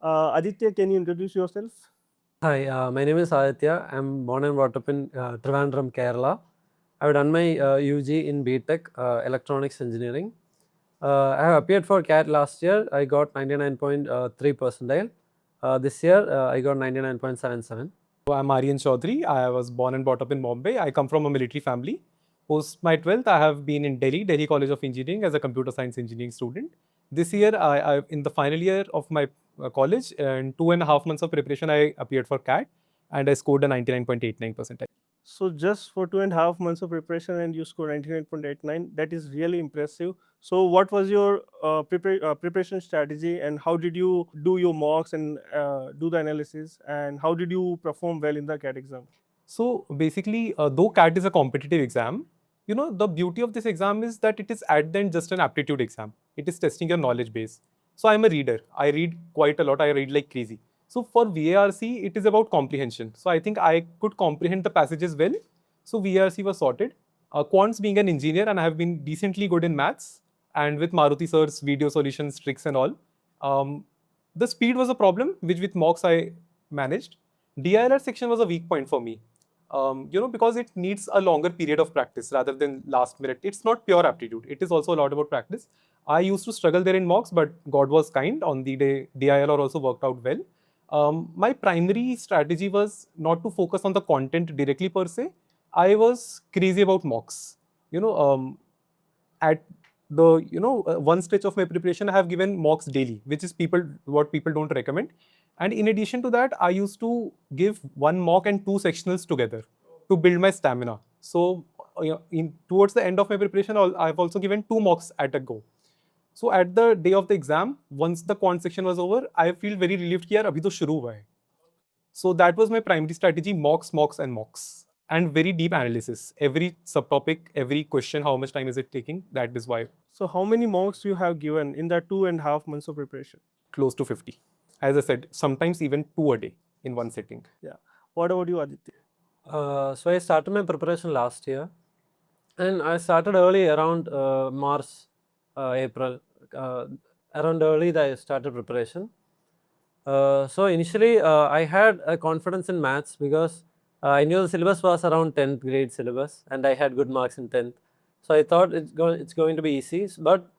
Aditya, can you introduce yourself? Hi, my name is Aditya. I'm born and brought up in Trivandrum, Kerala. I've done my UG in BTech, Electronics Engineering. I have appeared for CAT last year. I got 99.3 percentile. This year, I got 99.77. I'm Aryan Choudhary. I was born and brought up in Bombay. I come from a military family. Post my 12th, I have been in Delhi College of Engineering as a computer science engineering student. This year, in the final year of my college, in 2.5 months of preparation, I appeared for CAT and I scored a 99.89 percentile. So just for 2.5 months of preparation and you scored 99.89, that is really impressive. So what was your preparation strategy, and how did you do your mocks and do the analysis, and how did you perform well in the CAT exam? So basically, though CAT is a competitive exam, the beauty of this exam is that it is at the end just an aptitude exam. It is testing your knowledge base. So I'm a reader. I read quite a lot. I read like crazy. So for VARC, it is about comprehension. So I think I could comprehend the passages well. So VARC was sorted. Quants being an engineer, and I have been decently good in maths, and with Maruti sir's video solutions, tricks and all. The speed was a problem, which with mocks I managed. DILR section was a weak point for me. Because it needs a longer period of practice rather than last minute. It's not pure aptitude. It is also a lot about practice. I used to struggle there in mocks, but God was kind. On the day, DILR also worked out well. My primary strategy was not to focus on the content directly per se. I was crazy about mocks. At the one stretch of my preparation, I have given mocks daily, which is what people don't recommend. And in addition to that, I used to give one mock and two sectionals together to build my stamina. So towards the end of my preparation, I've also given two mocks at a go. So at the day of the exam, once the quant section was over, I feel very relieved कि यार अभी तो शुरू हुआ है. So that was my primary strategy: mocks, mocks, and mocks, and very deep analysis. Every subtopic, every question, how much time is it taking? That is why. So how many mocks you have given in that 2.5 months of preparation? Close to 50. As I said, sometimes even 2 a day in one sitting. Yeah. What about you, Aditya? So I started my preparation last year, and I started early around March, April. Around early that I started preparation. So initially, I had a confidence in maths because I knew the syllabus was around 10th grade syllabus, and I had good marks in 10th. So I thought it's going to be easy. But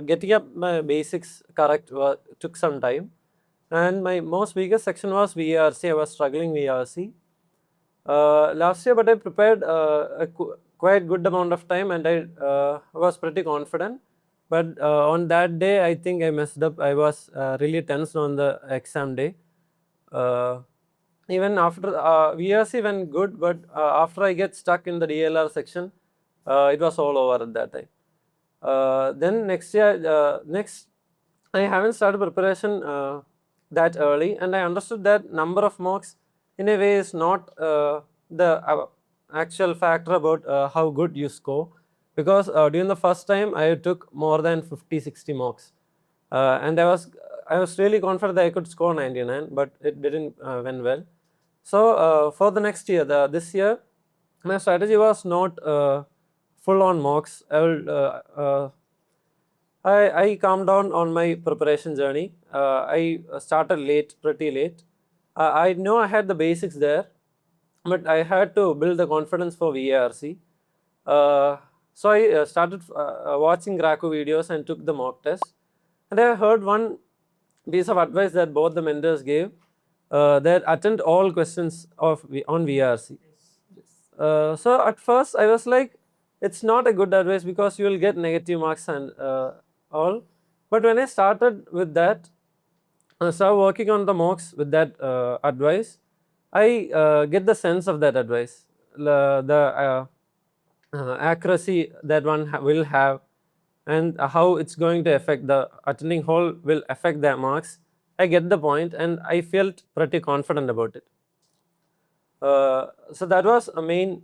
getting up my basics correct took some time. And my most weakest section was VRC. I was struggling VRC. Last year, but I prepared quite good amount of time, and I was pretty confident. But on that day, I think I messed up. I was really tense on the exam day. Even after VRC went good, but after I get stuck in the DLR section, it was all over at that time. Then next year, I haven't started preparation that early, and I understood that number of mocks in a way is not the actual factor about how good you score, because during the first time I took more than 50-60 mocks, and I was really confident that I could score 99, but it didn't went well. So for the next year, this year, my strategy was not full on mocks. I calmed down on my preparation journey. I started late, pretty late. I know I had the basics there, but I had to build the confidence for VARC. So I started watching Cracku videos and took the mock test. And I heard one piece of advice that both the mentors gave, that attend all questions on VARC. So at first I was like, it's not a good advice because you will get negative marks and all. But when I started with that, I started working on the mocks with that advice, I get the sense of that advice, the accuracy that one will have, and how it's going to affect the attending whole will affect their marks. I get the point, and I felt pretty confident about it. So that was a main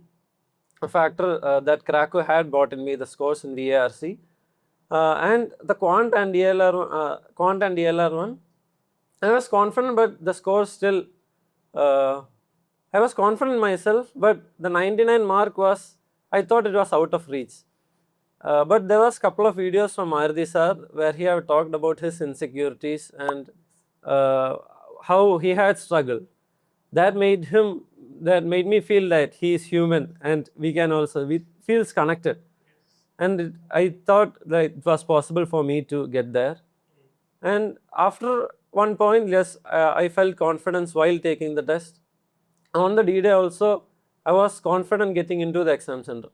factor that Cracku had brought in me the scores in VARC. And the quant and DLR one, I was confident, but the score still, I was confident myself, but the 99 mark was, I thought it was out of reach. But there was a couple of videos from Maruti sir where he have talked about his insecurities, and how he had struggled. That made me feel that he is human and we feels connected. And I thought that it was possible for me to get there. And after one point, yes, I felt confidence while taking the test. On the D-Day also, I was confident getting into the exam center.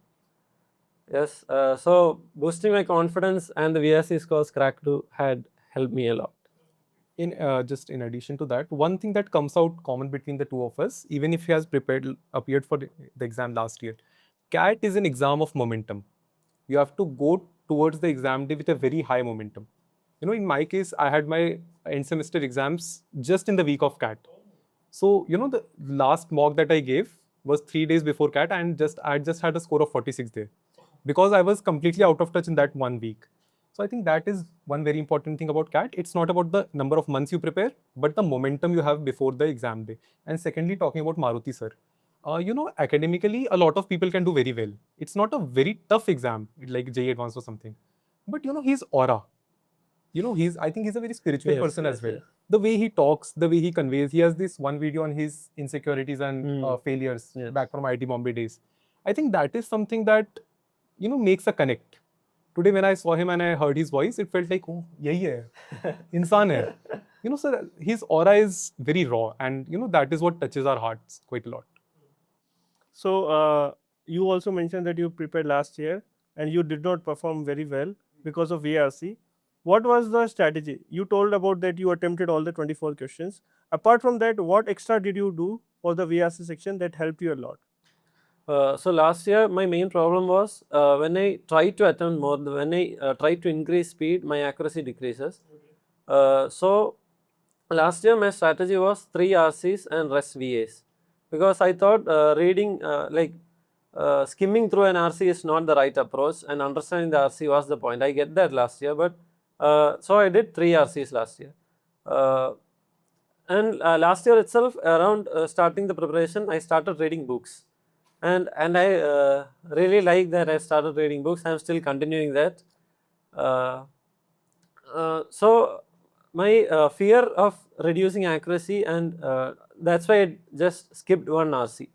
Yes, so boosting my confidence and the VRC scores Cracku had helped me a lot. Just in addition to that, one thing that comes out common between the two of us, even if he has appeared for the exam last year, CAT is an exam of momentum. You have to go towards the exam day with a very high momentum. In my case, I had my end semester exams just in the week of CAT. So, the last mock that I gave was 3 days before CAT, and I just had a score of 46 there because I was completely out of touch in that 1 week. So I think that is one very important thing about CAT. It's not about the number of months you prepare, but the momentum you have before the exam day. And secondly, talking about Maruti sir, academically, a lot of people can do very well. It's not a very tough exam like JEE Advanced or something. But his aura, I think he's a very spiritual person as well. The way he talks, the way he conveys, he has this one video on his insecurities and failures back from IT Bombay days. I think that is something that, makes a connect. Today when I saw him and I heard his voice, it felt like, oh, yahi hai, insaan hai. So his aura is very raw, and that is what touches our hearts quite a lot. So you also mentioned that you prepared last year and you did not perform very well because of VRC. What was the strategy? You told about that you attempted all the 24 questions. Apart from that, what extra did you do for the VRC section that helped you a lot? So last year, my main problem was when I tried to attempt more, when I tried to increase speed, my accuracy decreases. So last year, my strategy was 3 RCs and rest VAs, because I thought reading, skimming through an RC is not the right approach, and understanding the RC was the point. I get that last year, but so I did 3 RCs last year. And last year itself, around starting the preparation, I started reading books. And I really like that I started reading books. I'm still continuing that. So my fear of reducing accuracy, and that's why I just skipped one RC.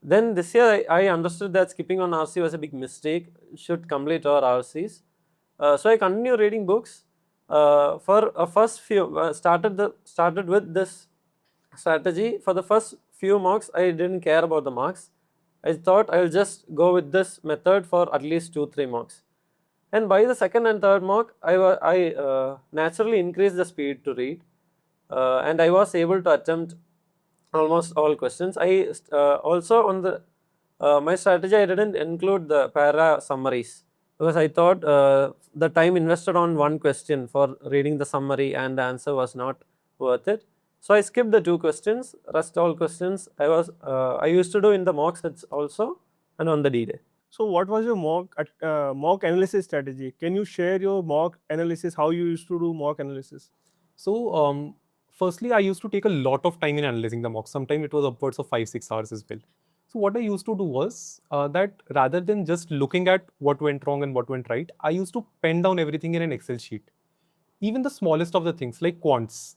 Then this year I understood that skipping one RC was a big mistake. Should complete our RCs. So I continue reading books. For a first few started with this strategy. For the first few marks, I didn't care about the marks. I thought I will just go with this method for at least 2-3 marks. And by the second and third mark, I naturally increased the speed to read, and I was able to attempt almost all questions. I also on the my strategy, I didn't include the para summaries, because I thought the time invested on one question for reading the summary and the answer was not worth it. So I skipped the 2 questions. Rest all questions I used to do in the mock sets also and on the D-Day. So what was your mock analysis strategy? Can you share your mock analysis, how you used to do mock analysis? So firstly, I used to take a lot of time in analyzing the mock. Sometimes it was upwards of 5-6 hours as well. So what I used to do was that rather than just looking at what went wrong and what went right, I used to pen down everything in an Excel sheet. Even the smallest of the things like quants.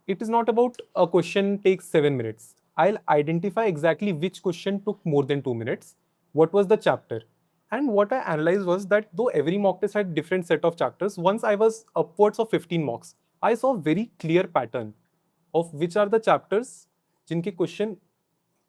It is not about a question takes 7 minutes. I'll identify exactly which question took more than 2 minutes, what was the chapter. And what I analyzed was that though every mock test had different set of chapters, once I was upwards of 15 mocks, I saw a very clear pattern of which are the chapters jinke question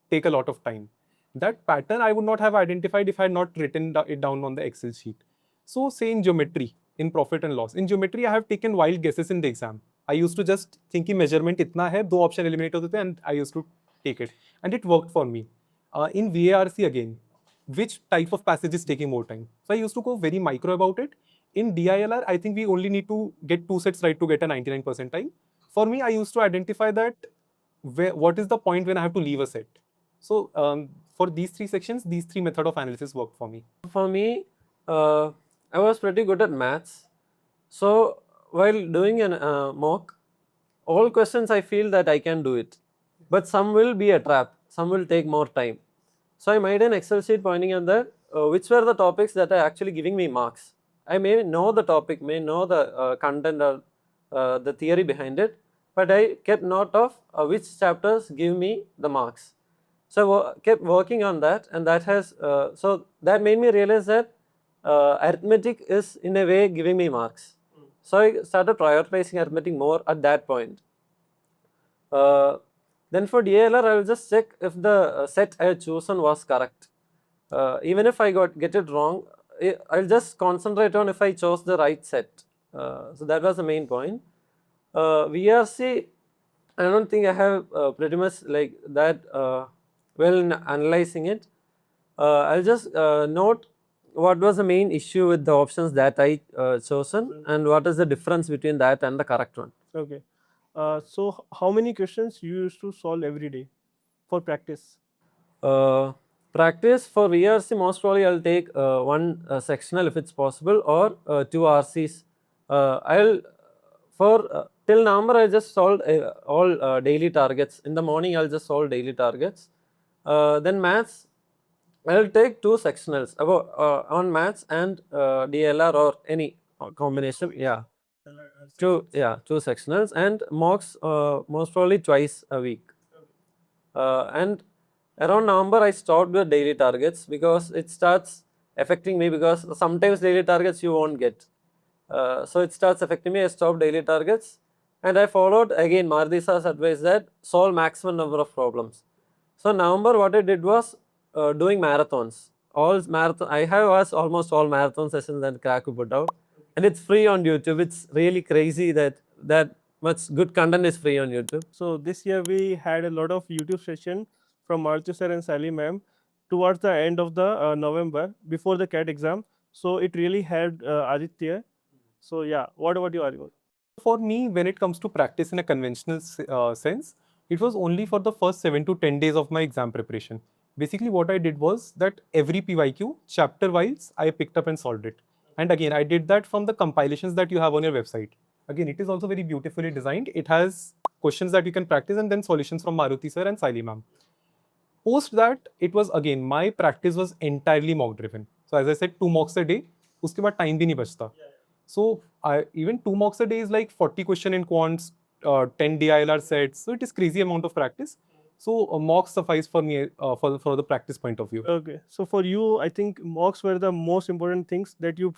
take a lot of time. That pattern I would not have identified if I had not written it down on the Excel sheet. So say in geometry, in profit and loss. In geometry, I have taken wild guesses in the exam. I used to just think measurement itna hai, 2 option eliminate hote the, and I used to take it. And it worked for me. In VARC again, which type of passage is taking more time? So I used to go very micro about it. In DILR, I think we only need to get 2 sets right to get a 99 percentile. For me, I used to identify that what is the point when I have to leave a set. So for these 3 sections, these 3 method of analysis worked for me. For me, I was pretty good at maths. So while doing a mock, all questions I feel that I can do it. But some will be a trap. Some will take more time. So I made an Excel sheet pointing at that, which were the topics that are actually giving me marks. I may know the topic, may know the content or the theory behind it, but I kept note of which chapters give me the marks. So I kept working on that, and that has so that made me realize that arithmetic is in a way giving me marks. So I started prioritizing arithmetic more at that point. Then for DLR, I will just check if the set I had chosen was correct. Even if I get it wrong, I'll just concentrate on if I chose the right set. So that was the main point. VRC, I don't think I have pretty much like that well in analyzing it. I'll just note what was the main issue with the options that I chosen and what is the difference between that and the correct one. Okay. So how many questions you used to solve every day for practice? Practice for VRC, most probably I'll take one sectional if it's possible, or two RCs. I'll for till November I just solved all daily targets. In the morning I'll just solve daily targets. Then maths, I'll take two sectionals about on maths and DLR or any combination. Yeah, two sectionals, and mocks most probably twice a week. And around November I stopped with daily targets because it starts affecting me, because sometimes daily targets you won't get. So it starts affecting me. I stopped daily targets, and I followed again Maruti Sir's advice that solve maximum number of problems. So November what I did was doing marathons. I have watched almost all marathon sessions that Cracku put out, and it's free on YouTube. It's really crazy that much good content is free on YouTube. So this year we had a lot of YouTube session from Maruti sir and Sally ma'am towards the end of the November before the CAT exam. So it really helped Aditya. So yeah, what about you, Aryan? For me, when it comes to practice in a conventional sense, it was only for the first 7 to 10 days of my exam preparation. Basically, what I did was that every PYQ, chapter-wise, I picked up and solved it. And again, I did that from the compilations that you have on your website. Again, it is also very beautifully designed. It has questions that you can practice and then solutions from Maruti sir and Saili ma'am. Post that, it was again, my practice was entirely mock driven. So as I said, 2 mocks a day, uske baad time bhi nahi bachta. So even 2 mocks a day is like 40 question in quants, 10 DILR sets. So it is crazy amount of practice. So mocks suffice for me for the practice point of view. Okay, so for you, I think mocks were the most important things that you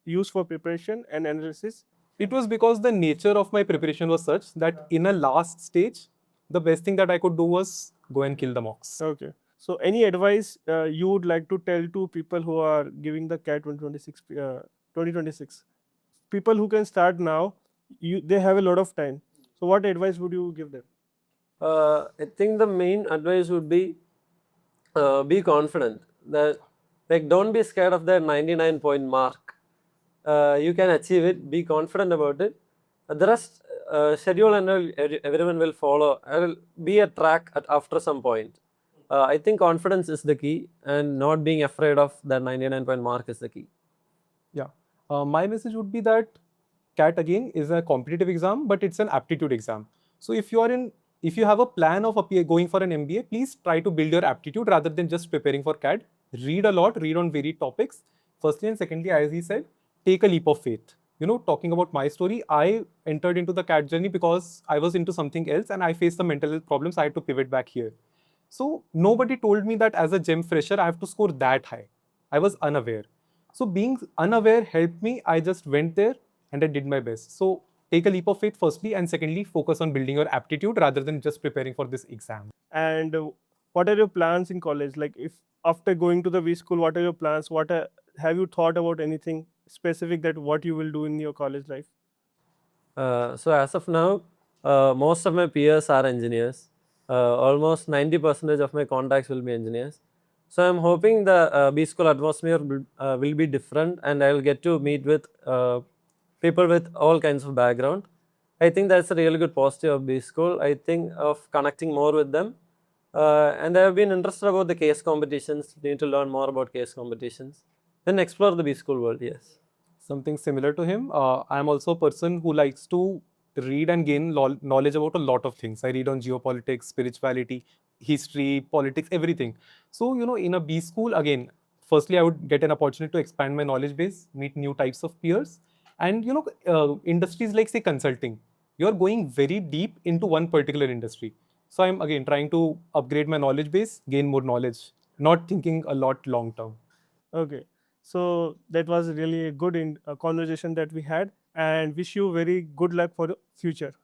use for preparation and analysis. It was because the nature of my preparation was such that in a last stage, the best thing that I could do was go and kill the mocks. Okay. So any advice you would like to tell to people who are giving the CAT 2026? People who can start now, they have a lot of time. So what advice would you give them? I think the main advice would be confident. That like don't be scared of that 99-point mark. You can achieve it. Be confident about it. The rest schedule and all, everyone will follow. I will be a track after some point. I think confidence is the key, and not being afraid of that 99-point mark is the key. Yeah. My message would be that CAT again is a competitive exam, but it's an aptitude exam. So if you have a plan of going for an MBA, please try to build your aptitude rather than just preparing for CAT. Read a lot, read on varied topics. Firstly and secondly, as he said, take a leap of faith. You know, talking about my story, I entered into the CAT journey because I was into something else and I faced some mental health problems. I had to pivot back here. So nobody told me that as a gem fresher, I have to score that high. I was unaware. So being unaware helped me. I just went there and I did my best. So take a leap of faith firstly, and secondly, focus on building your aptitude rather than just preparing for this exam. And what are your plans in college? Like if after going to the V school, what are your plans? Have you thought about anything specific that what you will do in your college life? So as of now, most of my peers are engineers. Almost 90% of my contacts will be engineers. So I'm hoping the B school atmosphere will be different, and I will get to meet with people with all kinds of background. I think that's a really good positive of B school. I think of connecting more with them. And I have been interested about the case competitions, need to learn more about case competitions. Then explore the B school world, yes. Something similar to him. I am also a person who likes to read and gain knowledge about a lot of things. I read on geopolitics, spirituality, history, politics, everything. So, you know, in a B school, again, firstly, I would get an opportunity to expand my knowledge base, meet new types of peers. And, you know, industries like, say, consulting. you're going very deep into one particular industry. So I'm again trying to upgrade my knowledge base, gain more knowledge, not thinking a lot long term. Okay, so that was really a good conversation that we had, and wish you very good luck for the future.